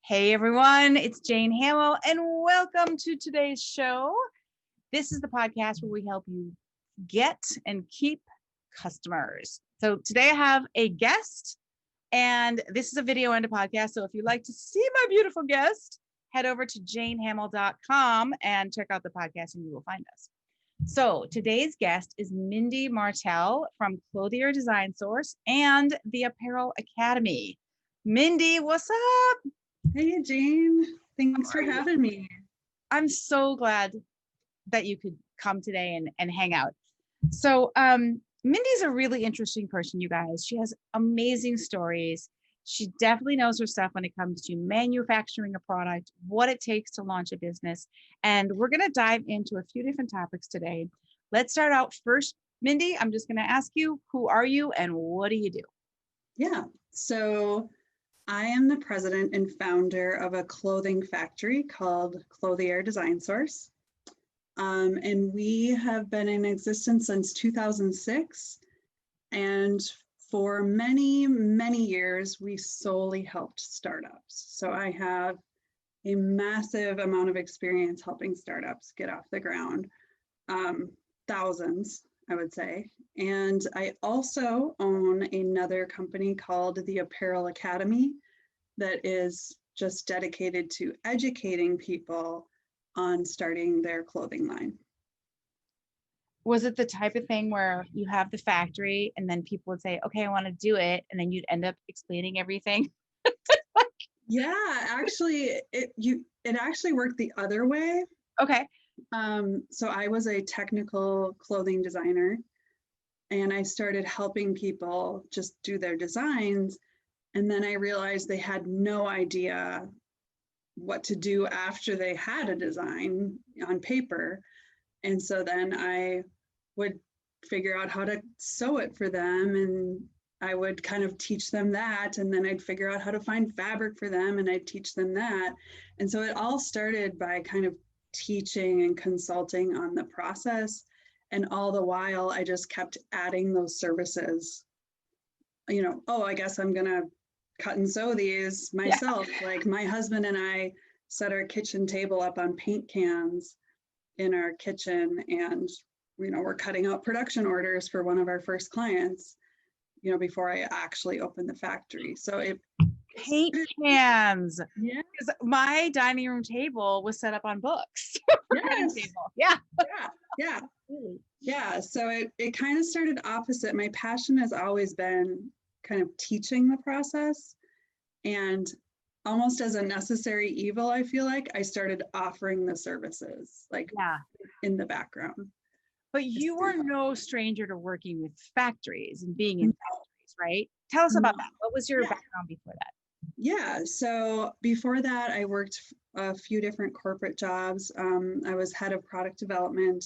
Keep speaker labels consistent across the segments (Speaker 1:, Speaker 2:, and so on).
Speaker 1: Hey everyone, it's Jane Hamill, and welcome to today's show. This is the podcast where we help you get and keep customers. So today I have a guest, and this is a video and a podcast. So if you'd like to see my beautiful guest, head over to janehamill.com and check out the podcast and you will find us. So today's guest is Mindy Martell from Clothier Design Source and the Apparel Academy. Mindy, what's up?
Speaker 2: Hey, Jane. Thanks for having me.
Speaker 1: I'm so glad that you could come today and hang out. So Mindy's a really interesting person, you guys. She has amazing stories. She definitely knows her stuff when it comes to manufacturing a product, what it takes to launch a business. And we're going to dive into a few different topics today. Let's start out first. Mindy, I'm just going to ask you, who are you and what do you do?
Speaker 2: Yeah, so I am the president and founder of a clothing factory called Clothier Design Source. And we have been in existence since 2006. And for many, many years, we solely helped startups. So I have a massive amount of experience helping startups get off the ground, thousands, I would say. And I also own another company called the Apparel Academy that is just dedicated to educating people on starting their clothing line.
Speaker 1: Was it the type of thing where you have the factory and then people would say, okay, I want to do it, and then you'd end up explaining everything?
Speaker 2: Yeah, actually, it actually worked the other way.
Speaker 1: Okay.
Speaker 2: So I was a technical clothing designer, and I started helping people just do their designs. And then I realized they had no idea what to do after they had a design on paper. And so then I would figure out how to sew it for them, and I would kind of teach them that. And then I'd figure out how to find fabric for them, and I'd teach them that. And so it all started by kind of teaching and consulting on the process. And all the while, I just kept adding those services. You know, oh, I guess I'm going to cut and sew these myself. Yeah. Like my husband and I set our kitchen table up on paint cans in our kitchen, and, you know, we're cutting out production orders for one of our first clients, you know, before I actually opened the factory. So
Speaker 1: paint cans.
Speaker 2: Yeah.
Speaker 1: Because my dining room table was set up on books.
Speaker 2: Yes.
Speaker 1: Yeah.
Speaker 2: Yeah. Yeah. So it kind of started opposite. My passion has always been kind of teaching the process, and almost as a necessary evil, I feel like I started offering the services like in the background.
Speaker 1: But you were no stranger to working with factories and being in factories, right? Tell us about that. What was your background before that?
Speaker 2: Yeah, so before that, I worked a few different corporate jobs. I was head of product development.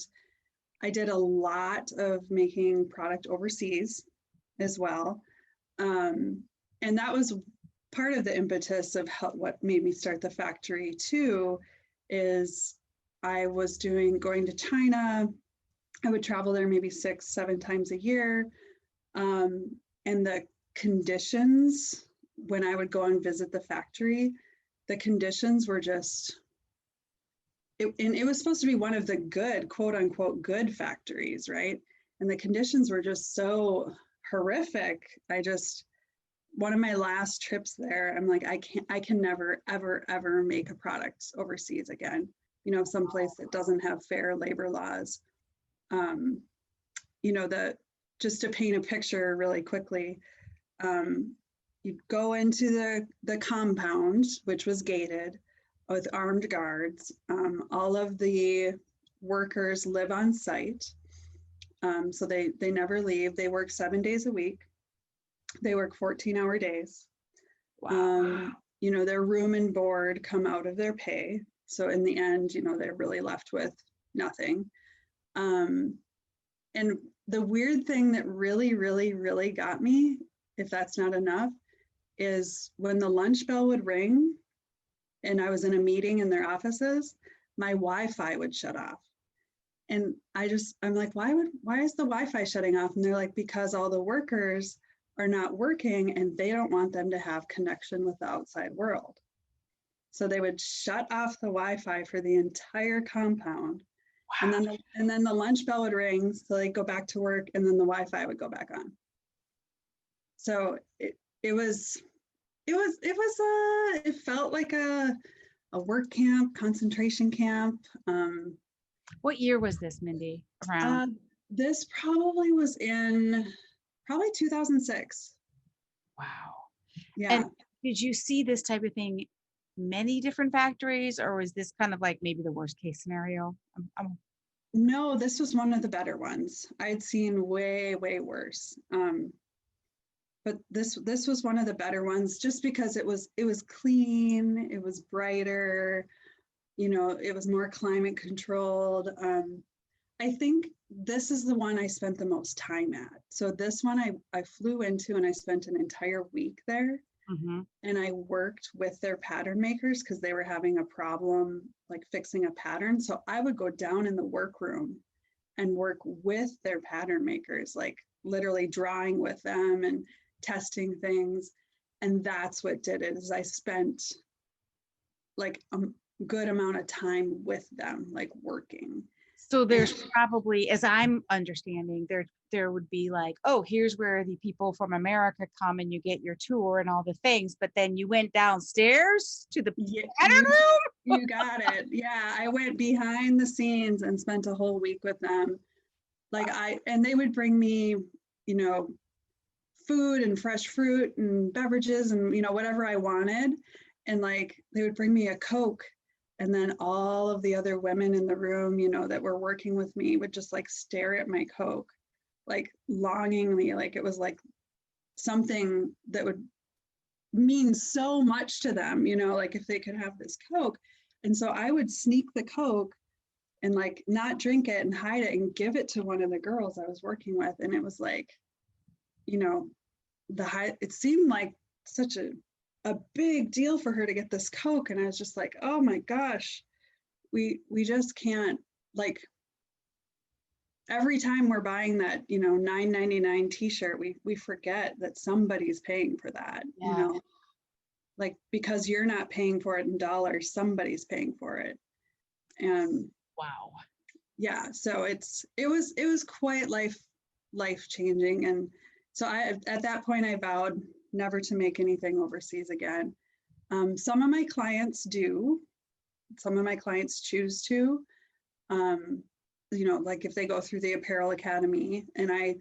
Speaker 2: I did a lot of making product overseas as well. And that was part of the impetus of what made me start the factory too, is I was going to China. I would travel there maybe 6-7 times a year. And the conditions, when I would go and visit the factory, the conditions were just, and it was supposed to be one of the good, quote unquote, good factories, right? And the conditions were just so horrific. One of my last trips there, I'm like, I can never, ever, ever make a product overseas again. You know, someplace that doesn't have fair labor laws. You know, just to paint a picture really quickly, you go into the compound, which was gated with armed guards. All of the workers live on site. So they never leave. They work 7 days a week. They work 14-hour days.
Speaker 1: Wow.
Speaker 2: You know, their room and board come out of their pay. So in the end, you know, they're really left with nothing. And the weird thing that really, really, really got me, if that's not enough, is when the lunch bell would ring and I was in a meeting in their offices, my Wi-Fi would shut off. And I'm like, why is the Wi-Fi shutting off? And they're like, because all the workers are not working and they don't want them to have connection with the outside world. So they would shut off the Wi-Fi for the entire compound.
Speaker 1: Wow.
Speaker 2: And then the lunch bell would ring, so they'd go back to work, and then the Wi-Fi would go back on. So it felt like a work camp, concentration camp.
Speaker 1: What year was this, Mindy? Around?
Speaker 2: This probably was in 2006.
Speaker 1: Wow.
Speaker 2: Yeah.
Speaker 1: And did you see this type of thing many different factories, or was this kind of like maybe the worst case scenario?
Speaker 2: No, this was one of the better ones. I'd seen way, way worse. But this was one of the better ones, just because it was clean, it was brighter, it was more climate controlled. I think this is the one I spent the most time at. So this one I flew into, and I spent an entire week there.
Speaker 1: Mm-hmm.
Speaker 2: And I worked with their pattern makers because they were having a problem like fixing a pattern. So I would go down in the workroom and work with their pattern makers, like literally drawing with them and testing things. And that's what did it, is I spent like a good amount of time with them, like working.
Speaker 1: So there's probably, as I'm understanding, there would be like, oh, here's where the people from America come and you get your tour and all the things. But then you went downstairs to the pattern room.
Speaker 2: You got it. Yeah, I went behind the scenes and spent a whole week with them. And they would bring me, food and fresh fruit and beverages and, whatever I wanted. And like, they would bring me a Coke. And then all of the other women in the room, that were working with me would just like stare at my Coke, like longingly, like it was like something that would mean so much to them, like if they could have this Coke. And so I would sneak the Coke and like not drink it and hide it and give it to one of the girls I was working with. And it was like, it seemed like such a big deal for her to get this Coke. And I was just like, oh my gosh, we just can't, like, every time we're buying that, $9.99 t-shirt, we forget that somebody's paying for that, like, because you're not paying for it in dollars, somebody's paying for it. And
Speaker 1: wow.
Speaker 2: Yeah, so it was quite life changing. And so at that point I vowed never to make anything overseas again. Some of my clients do. Some of my clients choose to, like if they go through the Apparel Academy, and I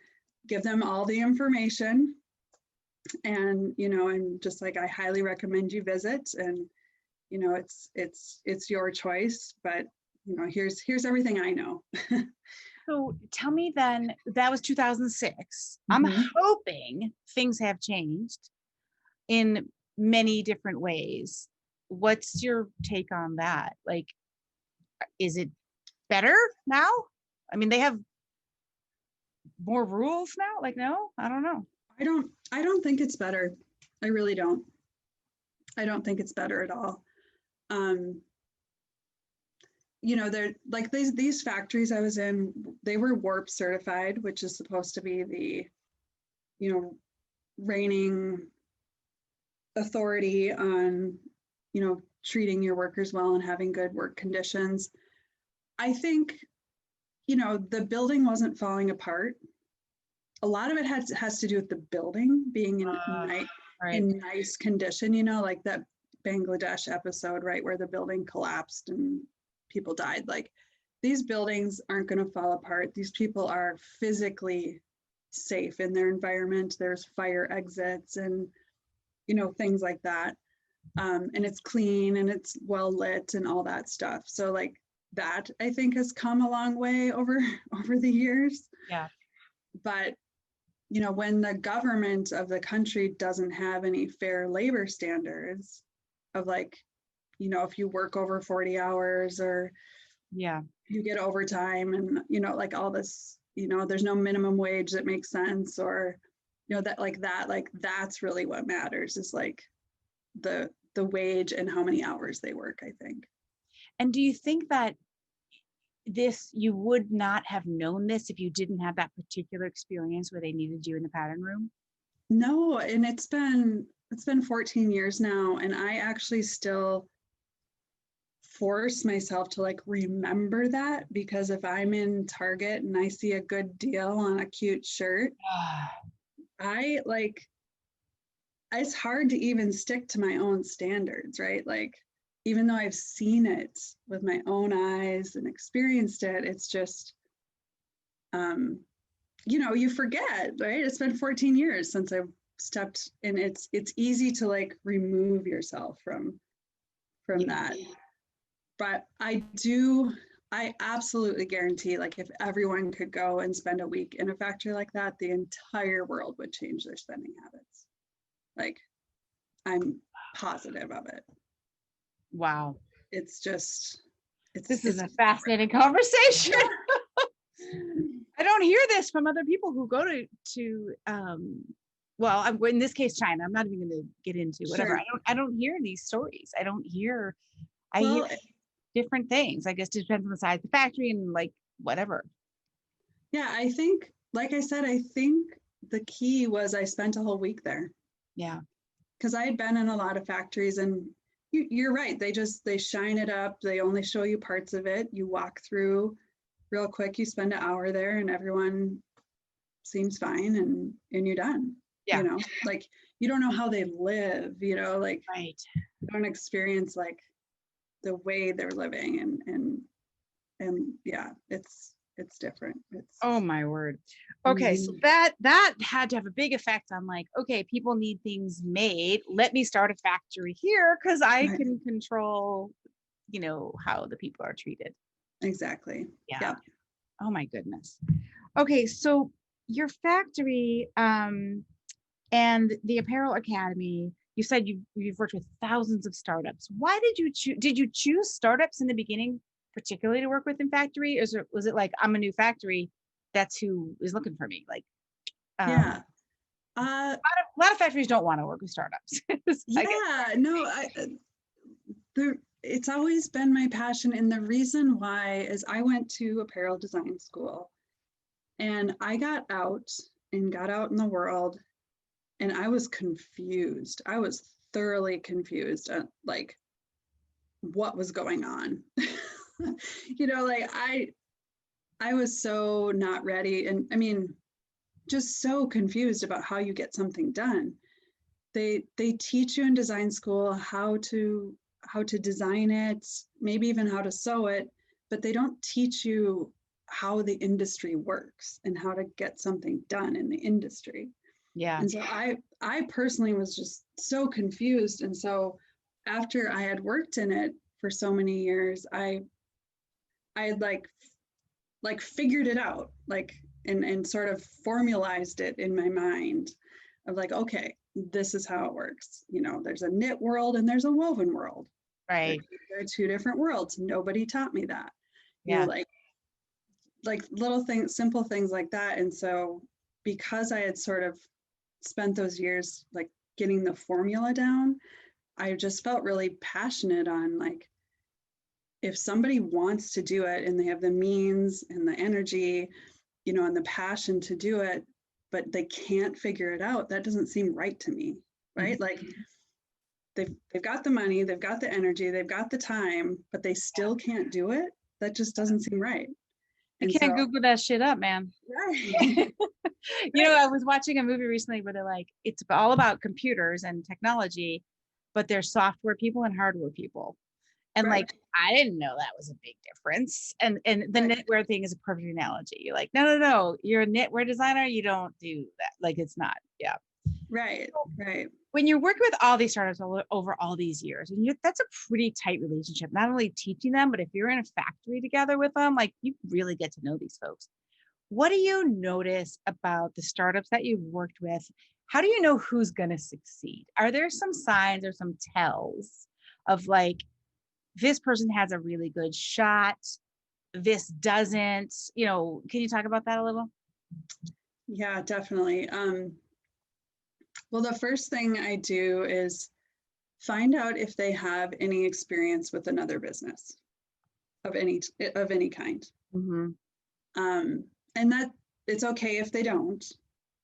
Speaker 2: give them all the information, and, and just like, I highly recommend you visit, and, it's your choice, but, here's everything I know.
Speaker 1: So tell me then, that was 2006.
Speaker 2: Mm-hmm.
Speaker 1: I'm hoping things have changed in many different ways. What's your take on that? Like, is it better now? I mean, they have more rules now? Like, no, I don't know.
Speaker 2: I don't think it's better. I really don't. I don't think it's better at all. They're like these factories I was in, they were WARP certified, which is supposed to be the, reigning authority on, treating your workers well and having good work conditions. I think, the building wasn't falling apart. A lot of it has to do with the building being in nice condition, like that Bangladesh episode, right, where the building collapsed and people died. Like, these buildings aren't going to fall apart. These people are physically safe in their environment. There's fire exits and, things like that. And it's clean and it's well lit and all that stuff. So like that, I think, has come a long way over the years.
Speaker 1: Yeah.
Speaker 2: But, when the government of the country doesn't have any fair labor standards of like, if you work over 40 hours or you get overtime and, like all this, there's no minimum wage that makes sense, or, that's really what matters, is like the wage and how many hours they work, I think.
Speaker 1: And do you think that you would not have known this if you didn't have that particular experience where they needed you in the pattern room?
Speaker 2: No, and it's been 14 years now, and I actually still force myself to like remember that, because if I'm in Target and I see a good deal on a cute shirt, I like, it's hard to even stick to my own standards, right? Like, even though I've seen it with my own eyes and experienced it, it's just, you know, you forget, right? It's been 14 years since I've stepped in. It's easy to like remove yourself from that. But I absolutely guarantee, like, if everyone could go and spend a week in a factory like that, the entire world would change their spending habits. Like, I'm positive of it.
Speaker 1: Wow.
Speaker 2: It's just,
Speaker 1: This is a fascinating conversation. I don't hear this from other people who go to well, in this case, China. I'm not even going to get into whatever.
Speaker 2: Sure.
Speaker 1: I don't hear these stories. I hear different things. I guess it depends on the size of the factory and like whatever.
Speaker 2: Yeah, I think, like I said, I think the key was I spent a whole week there.
Speaker 1: Yeah.
Speaker 2: Because I had been in a lot of factories, and you're right. They shine it up. They only show you parts of it. You walk through real quick. You spend an hour there, and everyone seems fine, and you're done.
Speaker 1: Yeah.
Speaker 2: You know, like, you don't know how they live. You know, like,
Speaker 1: right.
Speaker 2: You don't experience like the way they're living, and yeah, it's different.
Speaker 1: Oh my word. Okay, so that had to have a big effect on like, okay, people need things made. Let me start a factory here because I can control, you know, how the people are treated.
Speaker 2: Exactly.
Speaker 1: Yeah. Oh my goodness. Okay, so your factory and the Apparel Academy, you said you've worked with thousands of startups. Why did you choose startups in the beginning particularly to work with in factory? Or was it like, I'm a new factory, that's who is looking for me? Like,
Speaker 2: a
Speaker 1: lot of factories don't want to work with startups.
Speaker 2: It's always been my passion, and the reason why is I went to apparel design school, and I got out in the world, and I was confused. I was thoroughly confused at like what was going on. You know, like I was so not ready, and I mean, just so confused about how you get something done. They teach you in design school how to design it, maybe even how to sew it, but they don't teach you how the industry works and how to get something done in the industry.
Speaker 1: Yeah.
Speaker 2: And so I personally was just so confused. And so after I had worked in it for so many years, I had like figured it out, like, and sort of formalized it in my mind of like, okay, this is how it works. You know, there's a knit world and there's a woven world.
Speaker 1: Right.
Speaker 2: There are two different worlds. Nobody taught me that.
Speaker 1: Yeah.
Speaker 2: You know, like little things, simple things like that. And so because I had sort of spent those years like getting the formula down, I just felt really passionate on like, if somebody wants to do it and they have the means and the energy, you know, and the passion to do it, but they can't figure it out, that doesn't seem right to me, right? Like, they've got the money, they've got the energy, they've got the time, but they still can't do it. That just doesn't seem right.
Speaker 1: You can't Google that shit up, man.
Speaker 2: Right.
Speaker 1: You know, I was watching a movie recently where they're like, it's all about computers and technology, but they're software people and hardware people. And like, I didn't know that was a big difference. And the knitwear thing is a perfect analogy. You're like, no, you're a knitwear designer. You don't do that. Like, it's not. Yeah.
Speaker 2: Right.
Speaker 1: When you're working with all these startups over all these years, and that's a pretty tight relationship, not only teaching them, but if you're in a factory together with them, like, you really get to know these folks. What do you notice about the startups that you've worked with? How do you know who's going to succeed? Are there some signs or some tells of like, this person has a really good shot, this doesn't, you know? Can you talk about that a little?
Speaker 2: Yeah, definitely. Well, the first thing I do is find out if they have any experience with another business of any kind. And that it's okay if they don't,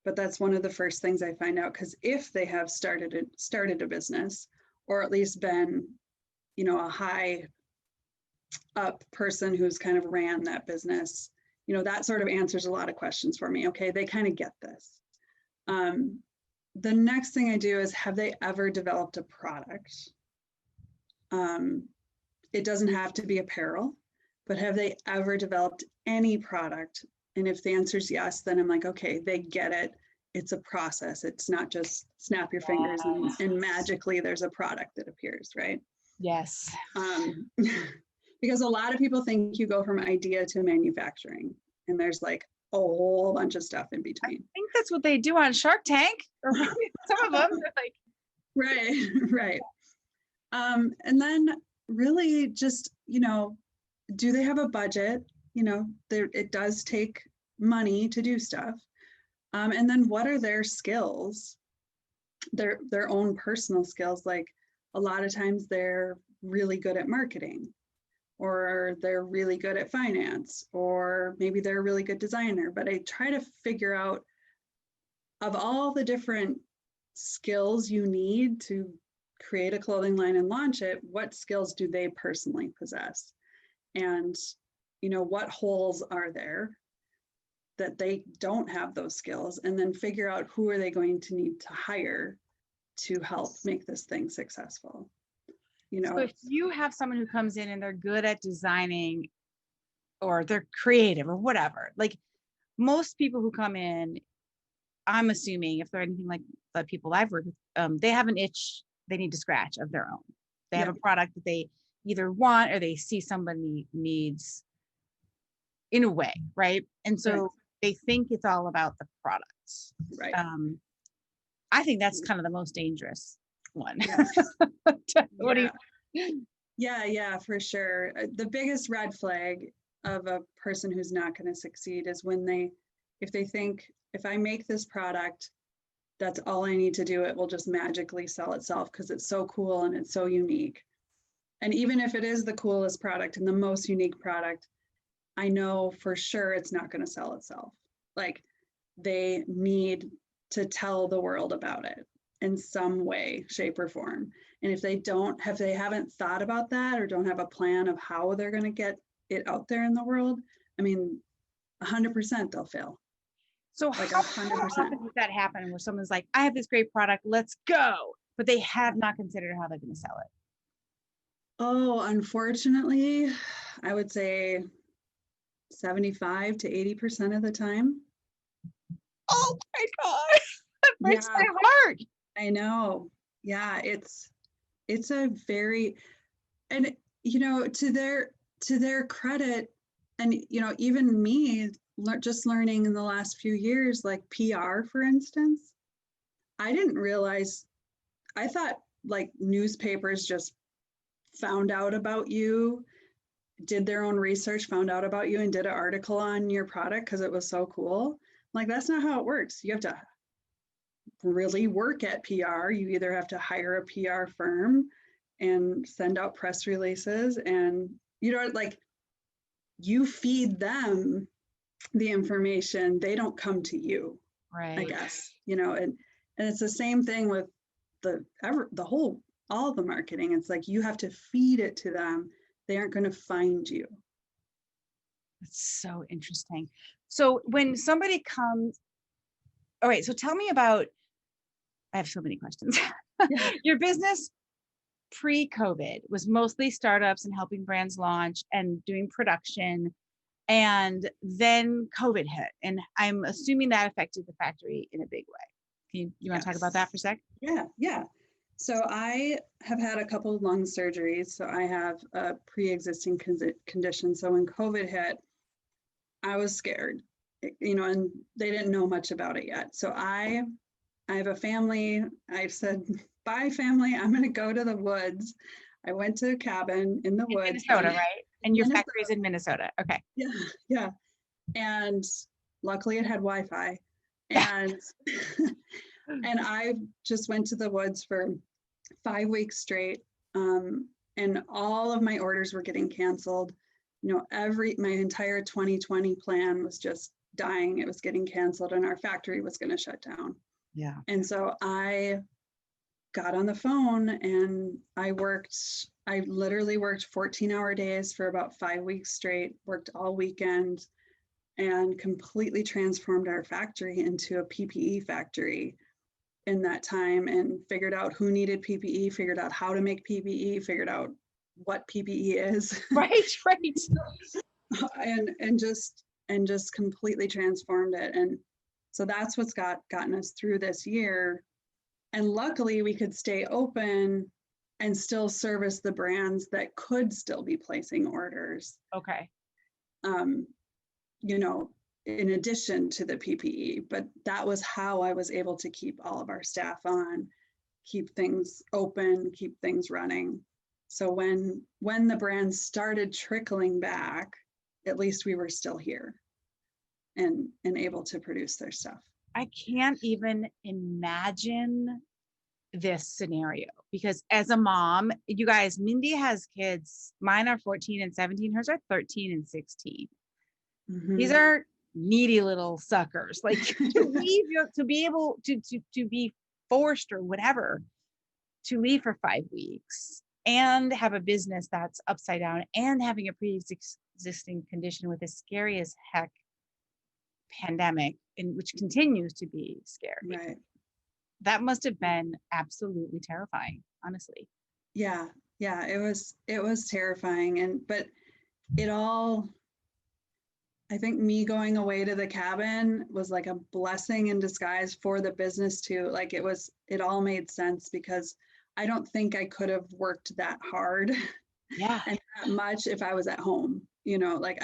Speaker 2: but that's one of the first things I find out, because if they have started a business, or at least been, you know, a high up person who's kind of ran that business, that sort of answers a lot of questions for me. Okay, they kind of get this. The next thing I do is, have they ever developed a product? It doesn't have to be apparel, but have they ever developed any product? And if the answer is yes, then I'm like, okay, they get it. It's a process. It's not just snap your fingers and magically there's a product that appears, right?
Speaker 1: Yes.
Speaker 2: Because a lot of people think you go from idea to manufacturing, and there's like a whole bunch of stuff in between.
Speaker 1: I think that's what they do on Shark Tank, or some of them. Like,
Speaker 2: right. And then really just, do they have a budget? It does take money to do stuff. And then what are their skills? Their own personal skills. Like, a lot of times they're really good at marketing, or they're really good at finance, or maybe they're a really good designer. But I try to figure out, of all the different skills you need to create a clothing line and launch it, what skills do they personally possess? And, what holes are there that they don't have those skills? And then figure out, who are they going to need to hire to help make this thing successful?
Speaker 1: So if you have someone who comes in and they're good at designing, or they're creative or whatever, like most people who come in, I'm assuming, if they're anything like the people I've worked with, they have an itch they need to scratch of their own. They have a product that they either want or they see somebody needs in a way, right? And so they think it's all about the products.
Speaker 2: Right.
Speaker 1: I think that's kind of the most dangerous one.
Speaker 2: What do you? Yeah, for sure. The biggest red flag of a person who's not going to succeed is if they think, if I make this product, that's all I need to do, it will just magically sell itself because it's so cool and it's so unique. And even if it is the coolest product and the most unique product, I know for sure it's not going to sell itself. Like, they need to tell the world about it in some way, shape, or form. And if they haven't thought about that, or don't have a plan of how they're going to get it out there in the world, 100% they'll fail.
Speaker 1: So
Speaker 2: like
Speaker 1: how
Speaker 2: 100%.
Speaker 1: often does that happen, where someone's like, I have this great product, let's go, but they have not considered how they're going to sell it?
Speaker 2: Oh, unfortunately, I would say 75 to 80% of the time.
Speaker 1: Oh my God, that breaks my heart.
Speaker 2: I know. Yeah, it's a very, and to their credit, and even me, just learning in the last few years, like PR, for instance, I didn't realize, I thought like newspapers just found out about you, did their own research, found out about you, and did an article on your product because it was so cool. Like, that's not how it works. You have to really work at PR. You either have to hire a PR firm and send out press releases, and you feed them the information. They don't come to you, right? I guess, and it's the same thing with all the marketing. It's like, you have to feed it to them. They aren't going to find you.
Speaker 1: That's so interesting. So when somebody comes, all right, so tell me about, I have so many questions. Yeah. Your business pre-COVID was mostly startups and helping brands launch and doing production. And then COVID hit. And I'm assuming that affected the factory in a big way. You want to talk about that for a sec?
Speaker 2: Yeah. So I have had a couple of lung surgeries. So I have a pre-existing condition. So when COVID hit, I was scared, and they didn't know much about it yet. So I have a family. I said, bye family, I'm going to go to the woods. I went to a cabin in the woods.
Speaker 1: Minnesota, right? And your factory's in Minnesota. Okay.
Speaker 2: Yeah. And luckily it had Wi-Fi. And and I just went to the woods for 5 weeks straight. And all of my orders were getting canceled. My entire 2020 plan was just dying. It was getting canceled, and our factory was going to shut down.
Speaker 1: Yeah.
Speaker 2: And so I got on the phone and I I literally worked 14-hour days for about 5 weeks straight, worked all weekend, and completely transformed our factory into a PPE factory in that time, and figured out who needed PPE, figured out how to make PPE, figured out what PPE is.
Speaker 1: Right, right.
Speaker 2: and just completely transformed it. And so that's what's gotten us through this year. And luckily we could stay open and still service the brands that could still be placing orders.
Speaker 1: Okay.
Speaker 2: You know, in addition to the PPE, but that was how I was able to keep all of our staff on, keep things open, keep things running. So when the brands started trickling back, at least we were still here and able to produce their stuff.
Speaker 1: I can't even imagine this scenario, because as a mom, you guys, Mindy has kids. Mine are 14 and 17. Hers are 13 and 16.
Speaker 2: Mm-hmm.
Speaker 1: These are needy little suckers. Like to leave, to be able to be forced or whatever to leave for 5 weeks and have a business that's upside down and having a pre-existing condition with a scary as heck pandemic, in which continues to be scary.
Speaker 2: Right.
Speaker 1: That must have been absolutely terrifying, honestly.
Speaker 2: Yeah, it was terrifying. But it all, I think me going away to the cabin was like a blessing in disguise for the business too. Like it all made sense, because I don't think I could have worked that hard
Speaker 1: Yeah.
Speaker 2: and that much if I was at home. You know, like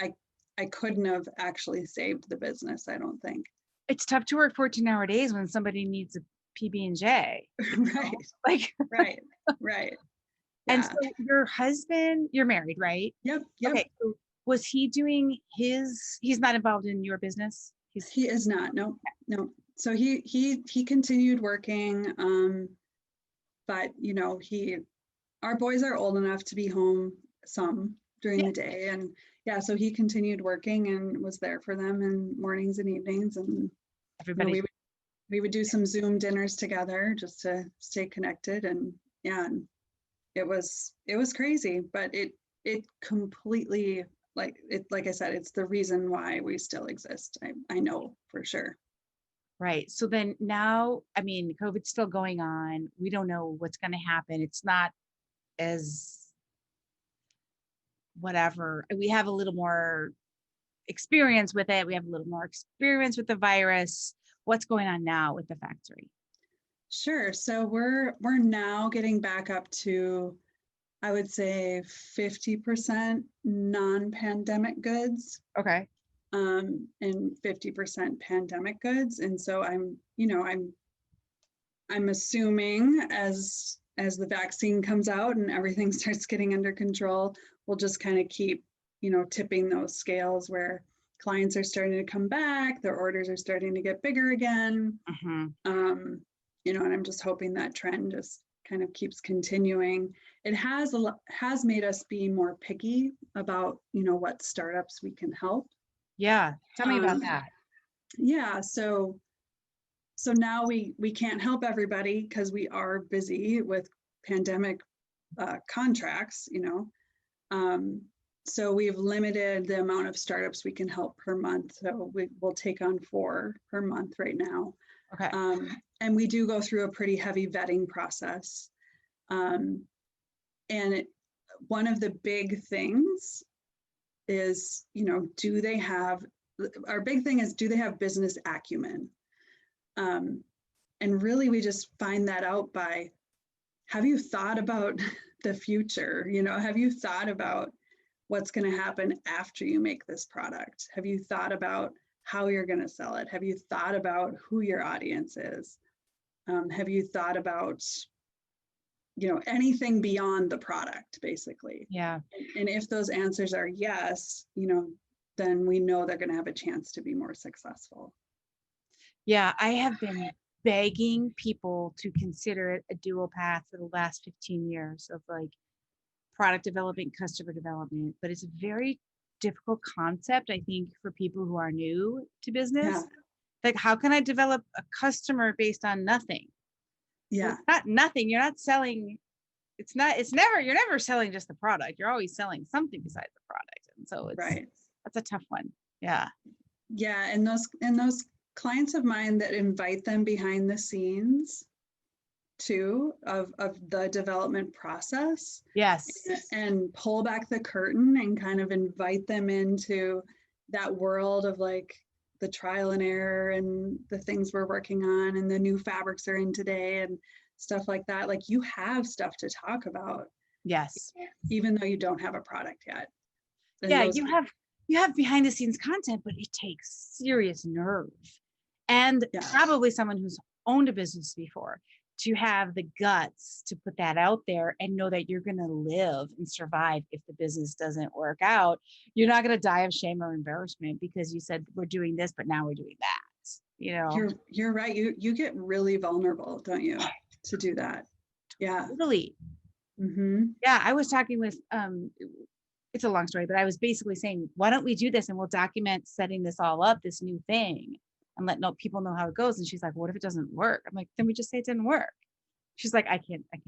Speaker 2: I couldn't have actually saved the business, I don't think.
Speaker 1: It's tough to work 14-hour days when somebody needs a PB&J.
Speaker 2: Right.
Speaker 1: Like
Speaker 2: Right. Yeah.
Speaker 1: And so your husband, you're married, right?
Speaker 2: Yep.
Speaker 1: Okay. So was he doing he's not involved in your business?
Speaker 2: He is not. No. So he continued working. But you know, our boys are old enough to be home some during the day. And yeah, so he continued working and was there for them in mornings and evenings. And
Speaker 1: everybody,
Speaker 2: you know, we would do some Zoom dinners together just to stay connected. And yeah, and it was crazy, but it completely, like I said, it's the reason why we still exist. I know for sure.
Speaker 1: Right. So then now, I mean, COVID's still going on. We don't know what's going to happen. It's not as whatever. We have a little more experience with it. We have a little more experience with the virus. What's going on now with the factory?
Speaker 2: Sure. So we're now getting back up to, I would say, 50% non-pandemic goods.
Speaker 1: Okay.
Speaker 2: And 50% pandemic goods. And so I'm assuming as the vaccine comes out and everything starts getting under control, we'll just kind of keep, tipping those scales where clients are starting to come back, their orders are starting to get bigger again.
Speaker 1: Mm-hmm.
Speaker 2: And I'm just hoping that trend just kind of keeps continuing. It has made us be more picky about, what startups we can help.
Speaker 1: Yeah. Tell me about that.
Speaker 2: Yeah. So now we can't help everybody because we are busy with pandemic contracts, so we've limited the amount of startups we can help per month. So we'll take on 4 per month right now.
Speaker 1: Okay.
Speaker 2: And we do go through a pretty heavy vetting process. And one of the big things is, do they have business acumen? And really, we just find that out by, have you thought about the future? Have you thought about what's going to happen after you make this product? Have you thought about how you're going to sell it? Have you thought about who your audience is? Have you thought about, anything beyond the product, basically?
Speaker 1: Yeah.
Speaker 2: And if those answers are yes, then we know they're going to have a chance to be more successful.
Speaker 1: Yeah, I have been begging people to consider it a dual path for the last 15 years of like product development, customer development, but it's a very difficult concept, I think, for people who are new to business.
Speaker 2: Yeah.
Speaker 1: Like, how can I develop a customer based on nothing?
Speaker 2: Yeah.
Speaker 1: Well, not nothing. You're not selling you're never selling just the product. You're always selling something besides the product. And so that's a tough one. Yeah.
Speaker 2: Yeah. And those clients of mine that invite them behind the scenes too of the development process.
Speaker 1: Yes.
Speaker 2: And pull back the curtain and kind of invite them into that world of like the trial and error and the things we're working on and the new fabrics are in today and stuff like that. Like you have stuff to talk about.
Speaker 1: Yes.
Speaker 2: Even though you don't have a product yet. And
Speaker 1: yeah, you have behind the scenes content, but it takes serious nerve and probably someone who's owned a business before to have the guts to put that out there and know that you're going to live and survive if the business doesn't work out. You're not going to die of shame or embarrassment because you said we're doing this, but now we're doing that. You know,
Speaker 2: you're right. You get really vulnerable, don't you, to do that? Yeah.
Speaker 1: Totally.
Speaker 2: Mm-hmm.
Speaker 1: Yeah, I was talking with it's a long story, but I was basically saying, why don't we do this and we'll document setting this all up, this new thing, and let people know how it goes. And she's like, what if it doesn't work? I'm like, then we just say it didn't work. She's like, I can't. Like,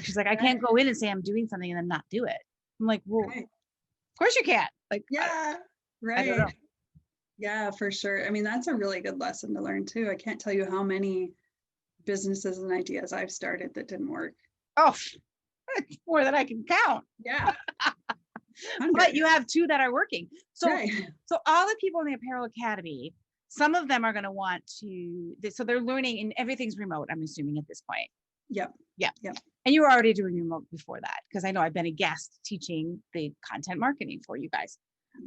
Speaker 1: she's like, I can't go in and say I'm doing something and then not do it. I'm like, well, of course you can't. Like,
Speaker 2: yeah, right.
Speaker 1: I don't know.
Speaker 2: Yeah, for sure. I mean, that's a really good lesson to learn too. I can't tell you how many businesses and ideas I've started that didn't work.
Speaker 1: Oh, more than I can count.
Speaker 2: Yeah.
Speaker 1: But you have 2 that are working. So,
Speaker 2: right.
Speaker 1: So all the people in the Apparel Academy, some of them are going to want to, so they're learning and everything's remote, I'm assuming at this point.
Speaker 2: Yep.
Speaker 1: And you were already doing remote before that, because I know I've been a guest teaching the content marketing for you guys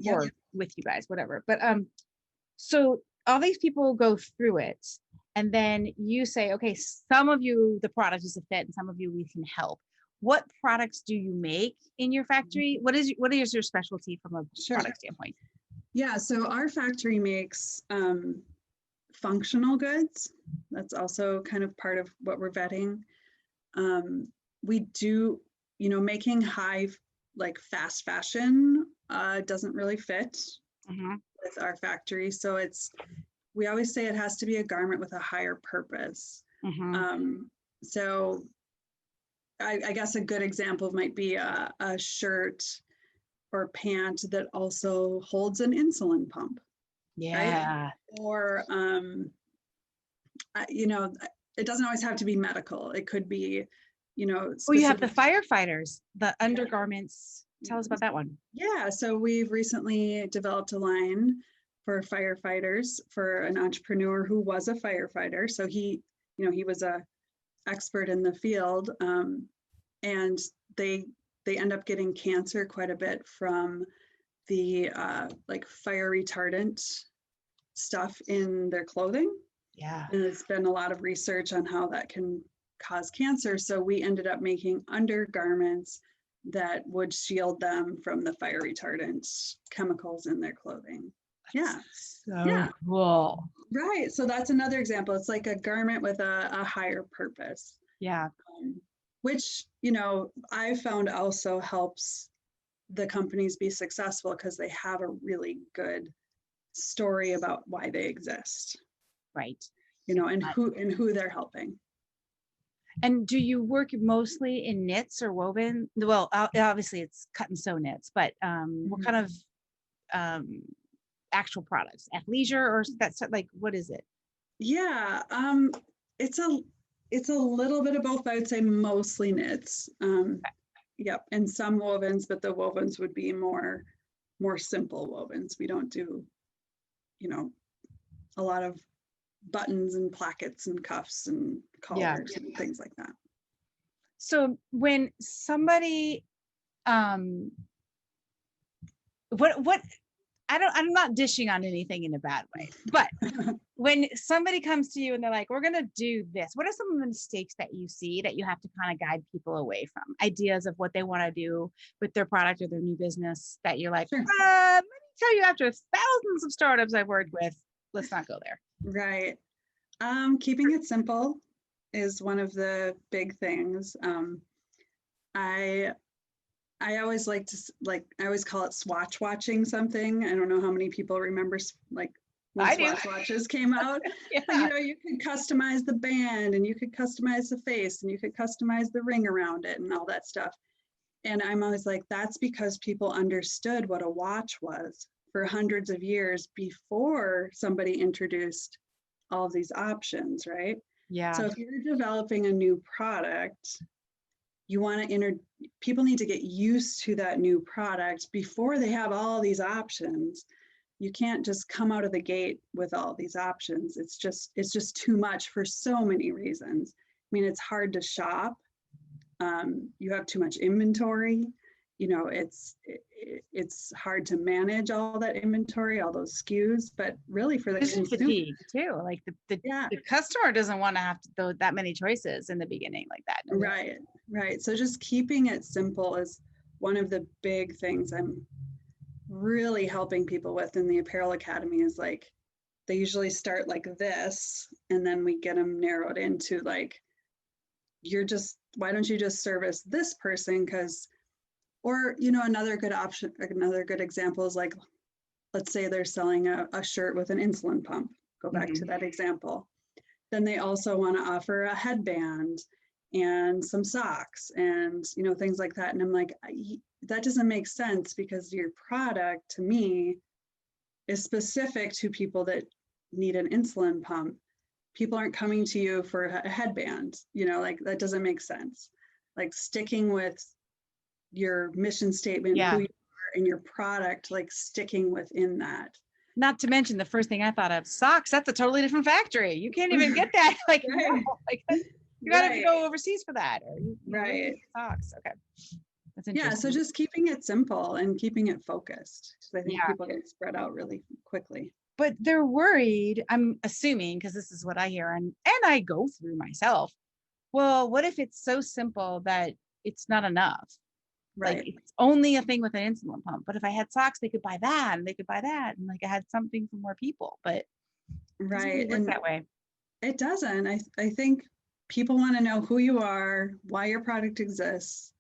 Speaker 1: or with you guys, whatever. But so all these people go through it and then you say, okay, some of you, the product is a fit and some of you we can help. What products do you make in your factory? What is your specialty from a product standpoint?
Speaker 2: Yeah, so our factory makes functional goods. That's also kind of part of what we're vetting. We do, making high, like fast fashion doesn't really fit with our factory. So we always say it has to be a garment with a higher purpose. So I guess a good example might be a shirt or pant that also holds an insulin pump.
Speaker 1: Yeah.
Speaker 2: Right? Or, it doesn't always have to be medical. It could be,
Speaker 1: Oh, you have the firefighters, the undergarments. Tell us about that one.
Speaker 2: Yeah. So we've recently developed a line for firefighters for an entrepreneur who was a firefighter. So he was a expert in the field, and they end up getting cancer quite a bit from the like fire retardant stuff in their clothing.
Speaker 1: Yeah.
Speaker 2: And there's been a lot of research on how that can cause cancer. So we ended up making undergarments that would shield them from the fire retardant chemicals in their clothing.
Speaker 1: So cool.
Speaker 2: Right. So that's another example. It's like a garment with a higher purpose.
Speaker 1: Yeah.
Speaker 2: Which, I found also helps the companies be successful because they have a really good story about why they exist.
Speaker 1: Right.
Speaker 2: And who they're helping.
Speaker 1: And do you work mostly in knits or woven? Well, obviously it's cut and sew knits, but what kind of actual products? Athleisure or that's like, what is it?
Speaker 2: Yeah, it's a little bit of both. I would say mostly knits. Yep, and some wovens, but the wovens would be more simple wovens. We don't do, a lot of buttons and plackets and cuffs and collars and things like that.
Speaker 1: So when somebody, I'm not dishing on anything in a bad way, but when somebody comes to you and they're like, we're going to do this, what are some of the mistakes that you see that you have to kind of guide people away from? Ideas of what they want to do with their product or their new business that you're like, let me tell you, after thousands of startups I've worked with, let's not go there.
Speaker 2: Right. Keeping it simple is one of the big things. I always I always call it swatch watching something. I don't know how many people remember when
Speaker 1: I do.
Speaker 2: Swatch watches came out.
Speaker 1: Yeah.
Speaker 2: But, you could customize the band, and you could customize the face, and you could customize the ring around it and all that stuff. And I'm always like, that's because people understood what a watch was for hundreds of years before somebody introduced all of these options, right?
Speaker 1: Yeah.
Speaker 2: So if you're developing a new product, you want to people need to get used to that new product before they have all these options. You can't just come out of the gate with all these options. It's just too much for so many reasons. I mean, it's hard to shop. You have too much inventory. It's hard to manage all that inventory, all those SKUs, but really for the
Speaker 1: There's
Speaker 2: consumer
Speaker 1: fatigue too. Like the customer doesn't want to have that many choices in the beginning like that.
Speaker 2: Right. So just keeping it simple is one of the big things I'm really helping people with in the Apparel Academy. Is like, they usually start like this, and then we get them narrowed into like, why don't you just service this person? Or another good option, another good example is like, let's say they're selling a shirt with an insulin pump. Go back to that example. Then they also want to offer a headband and some socks and things like that. And I'm like, that doesn't make sense, because your product to me is specific to people that need an insulin pump. People aren't coming to you for a headband, like that doesn't make sense. Like sticking with your mission statement, who you are, and your product, like sticking within that.
Speaker 1: Not to mention the first thing I thought of, socks. That's a totally different factory. You can't even get that. Like, no, like you gotta have to go overseas for that. Or
Speaker 2: right.
Speaker 1: Socks. Okay. That's interesting.
Speaker 2: Yeah. So just keeping it simple and keeping it focused. Because I think people get spread out really quickly.
Speaker 1: But they're worried, I'm assuming, because this is what I hear and I go through myself. Well, what if it's so simple that it's not enough?
Speaker 2: Right.
Speaker 1: Like it's only a thing with an insulin pump. But if I had socks, they could buy that and they could buy that. And like I had something for more people. But it doesn't really work that way.
Speaker 2: It doesn't. I think people want to know who you are, why your product exists.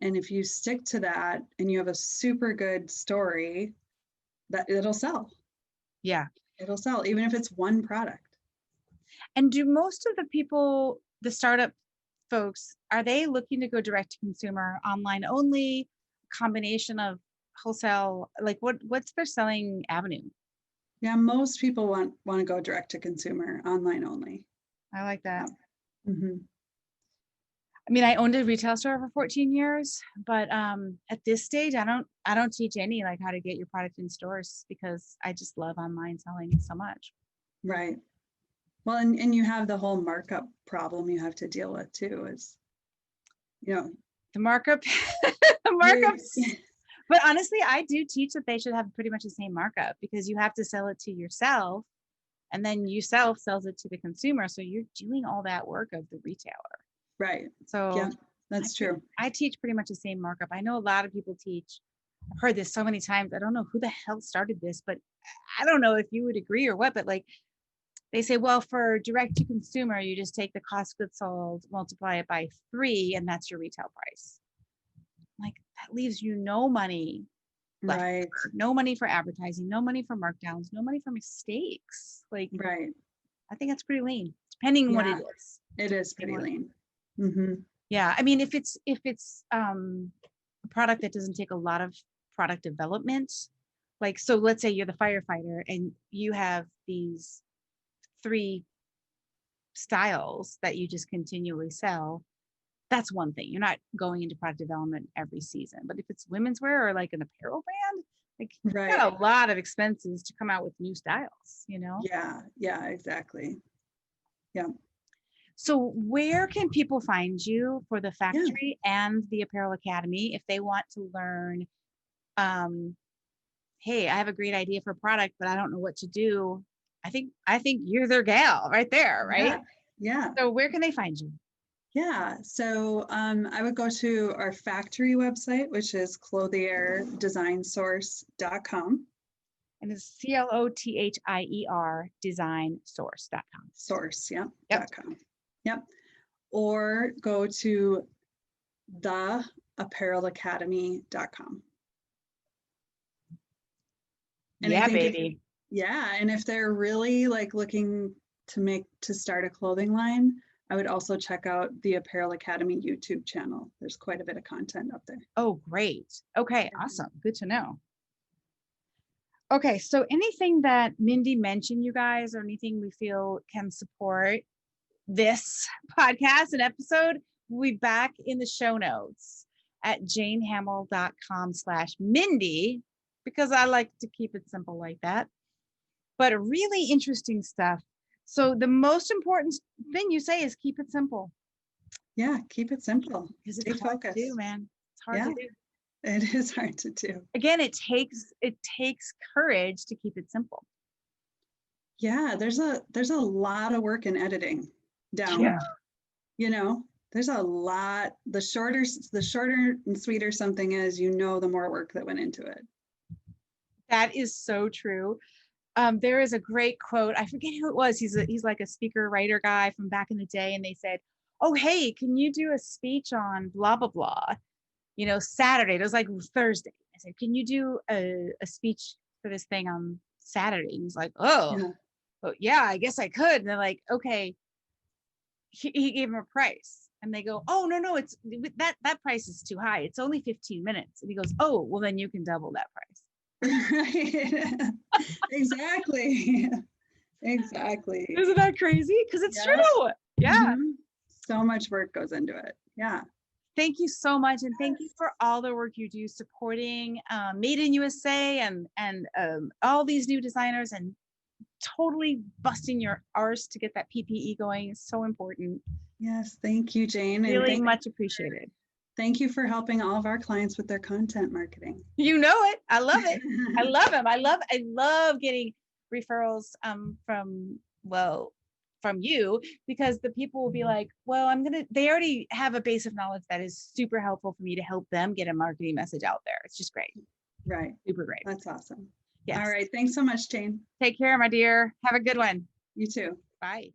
Speaker 2: And if you stick to that and you have a super good story, that it'll sell.
Speaker 1: Yeah.
Speaker 2: It'll sell, even if it's one product.
Speaker 1: And do most of the people, the startup folks, are they looking to go direct to consumer, online only, combination of wholesale? Like what's their selling avenue?
Speaker 2: Yeah, most people want to go direct to consumer, online only.
Speaker 1: I like that.
Speaker 2: Yeah. Mm-hmm.
Speaker 1: I mean, I owned a retail store for 14 years, but at this stage, I don't teach any like how to get your product in stores, because I just love online selling so much. Right.
Speaker 2: Well, and you have the whole markup problem you have to deal with too, is,
Speaker 1: the markup, the markups. But honestly, I do teach that they should have pretty much the same markup, because you have to sell it to yourself, and then sells it to the consumer. So you're doing all that work of the retailer.
Speaker 2: Right.
Speaker 1: So
Speaker 2: yeah, that's true.
Speaker 1: I teach pretty much the same markup. I know a lot of people teach. I've heard this so many times. I don't know who the hell started this, but I don't know if you would agree or what, but like they say, well, for direct to consumer, you just take the cost of goods sold, multiply it by 3, and that's your retail price. Like that leaves you no money left.
Speaker 2: Right.
Speaker 1: No money for advertising, no money for markdowns, no money for mistakes. Like,
Speaker 2: right.
Speaker 1: I think that's pretty lean, depending on what it is.
Speaker 2: It is pretty lean. Mm-hmm.
Speaker 1: Yeah. I mean, if it's a product that doesn't take a lot of product development, like, so let's say you're the firefighter and you have these 3 styles that you just continually sell. That's one thing. You're not going into product development every season. But if it's women's wear or like an apparel brand, like you got a lot of expenses to come out with new styles,
Speaker 2: Yeah, exactly. Yeah.
Speaker 1: So where can people find you for the factory and the Apparel Academy if they want to learn, hey, I have a great idea for a product, but I don't know what to do. I think you're their gal right there, right?
Speaker 2: Yeah.
Speaker 1: So where can they find you?
Speaker 2: Yeah. So I would go to our factory website, which is clothierdesignssource.com.
Speaker 1: And it's CLOTHIER designsource.com.
Speaker 2: Source, yeah. .com. Yep. Or go to theapparelacademy.com.
Speaker 1: And baby.
Speaker 2: Yeah, and if they're really like looking to start a clothing line, I would also check out the Apparel Academy YouTube channel. There's quite a bit of content up there.
Speaker 1: Oh, great. Okay, awesome. Good to know. Okay, so anything that Mindy mentioned, you guys, or anything we feel can support this podcast and episode, we'll be back in the show notes at janehamill.com/Mindy, because I like to keep it simple like that. But really interesting stuff. So the most important thing you say is keep it simple.
Speaker 2: Yeah, keep it simple.
Speaker 1: Because
Speaker 2: Stay
Speaker 1: it's hard to
Speaker 2: focused.
Speaker 1: do, man. It's hard to do.
Speaker 2: It is hard to do.
Speaker 1: Again, it takes courage to keep it simple.
Speaker 2: Yeah, there's a lot of work in editing down.
Speaker 1: Yeah.
Speaker 2: You know, there's a lot. The shorter and sweeter something is, the more work that went into it.
Speaker 1: That is so true. There is a great quote. I forget who it was. He's like a speaker writer guy from back in the day, and they said, "Oh, hey, can you do a speech on blah blah blah?" Saturday. It was like Thursday. I said, "Can you do a speech for this thing on Saturday?" And he's like, "Oh, yeah, I guess I could." And they're like, "Okay." He gave him a price, and they go, "Oh, no, it's that price is too high. It's only 15 minutes." And he goes, "Oh, well, then you can double that price."
Speaker 2: Right. Exactly. Exactly.
Speaker 1: Isn't that crazy? Because it's true. Yeah.
Speaker 2: Mm-hmm. So much work goes into it. Yeah.
Speaker 1: Thank you so much, and thank you for all the work you do supporting Made in USA and all these new designers, and totally busting your arse to get that PPE going. It's so important.
Speaker 2: Yes, thank you, Jane.
Speaker 1: Really much appreciated.
Speaker 2: Thank you for helping all of our clients with their content marketing.
Speaker 1: You know it. I love it. I love them. I love getting referrals from you, because the people will be like, well, they already have a base of knowledge that is super helpful for me to help them get a marketing message out there. It's just great.
Speaker 2: Right.
Speaker 1: Super great.
Speaker 2: That's awesome.
Speaker 1: Yes.
Speaker 2: All right. Thanks so much, Jane.
Speaker 1: Take care, my dear. Have a good one.
Speaker 2: You too.
Speaker 1: Bye.